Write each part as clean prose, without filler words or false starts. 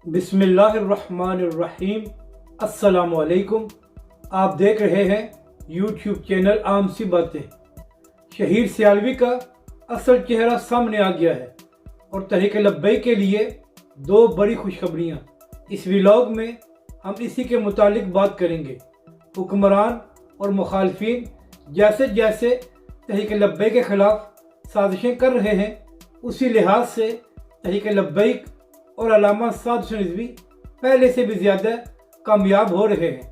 बिस्मिल्लाहिर्रहमानिर्रहीम। अस्सलाम वालेकुम। आप देख रहे हैं यूट्यूब चैनल आम सी बातें। शहीर सियालवी का असल चेहरा सामने आ गया है और तहरीक लब्बैक के लिए दो बड़ी खुशखबरियाँ। इस व्लॉग में हम इसी के मुतालिक बात करेंगे। हुक्मरान और मुखालफिन जैसे जैसे तहरीक लब्बैक के खिलाफ साजिशें कर रहे हैं, उसी लिहाज से तहरीक लब्बैक और अल्लामा साद हुसैन रिजवी पहले से भी ज़्यादा कामयाब हो रहे हैं।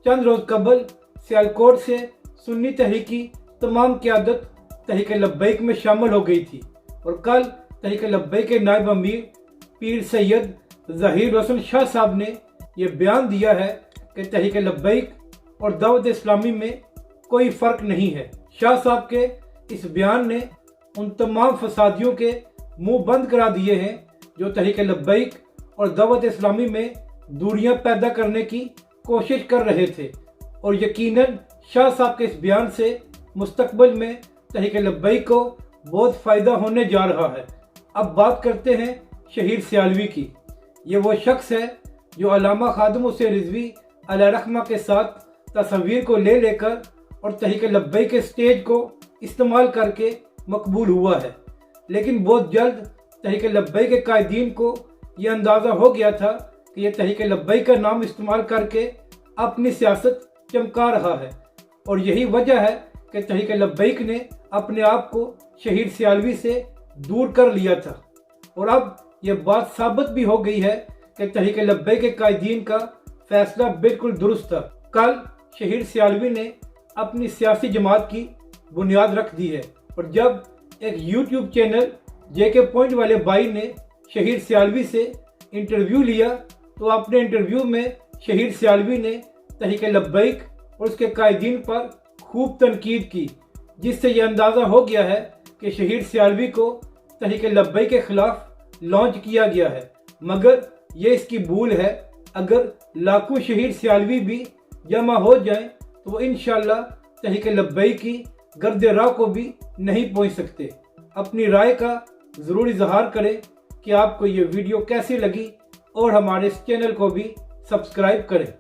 चंद रोज़ कबल सियालकोट से सुन्नी तहरीक की तमाम क़यादत तहरीक लब्बैक में शामिल हो गई थी और कल तहरीक लब्बैक के नायब अमीर पीर सैयद ज़हीर हसन शाह साहब ने यह बयान दिया है कि तहरीक लब्बैक और दावत इस्लामी में कोई फ़र्क नहीं है। शाह साहब के इस बयान ने उन तमाम फसादियों के मुंह बंद करा दिए हैं जो तहरीक लब्बैक और दावत इस्लामी में दूरियां पैदा करने की कोशिश कर रहे थे, और यकीनन शाह साहब के इस बयान से मुस्तकबिल में तहरीक लब्बैक को बहुत फ़ायदा होने जा रहा है। अब बात करते हैं शहीर सियालवी की। ये वो शख्स है जो अल्लामा खादिम हुसैन रिजवी अलैहिर्रहमा के साथ तस्वीर को ले लेकर और तहरीक लब्बैक के स्टेज को इस्तेमाल करके मकबूल हुआ है, लेकिन बहुत जल्द तहरीक लब्बैक के कायदीन को यह अंदाज़ा हो गया था कि यह तहरीक लब्बैक का नाम इस्तेमाल करके अपनी सियासत चमका रहा है, और यही वजह है कि तहरीक लब्बैक ने अपने आप को शहीर सियालवी से दूर कर लिया था। और अब यह बात साबित भी हो गई है कि तहरीक लब्बैक के कायदीन का फैसला बिल्कुल दुरुस्त था। कल शहीर सियालवी ने अपनी सियासी जमात की बुनियाद रख दी है, और जब एक यूट्यूब चैनल JK पॉइंट वाले भाई ने शहीर सियालवी से इंटरव्यू लिया, तो अपने इंटरव्यू में शहीर सियालवी ने तहरीक लब्बैक और उसके कायदीन पर खूब तनकीद की, जिससे यह अंदाज़ा हो गया है कि शहीर सियालवी को तहरीक लब्बैक के खिलाफ लॉन्च किया गया है। मगर यह इसकी भूल है। अगर लाखों शहीर सियालवी भी जमा हो जाएं तो वो इंशाअल्लाह तहरीक लब्बैक की गर्द राह को भी नहीं पहुंच सकते। अपनी राय का ज़रूर इजहार करें कि आपको ये वीडियो कैसी लगी, और हमारे इस चैनल को भी सब्सक्राइब करें।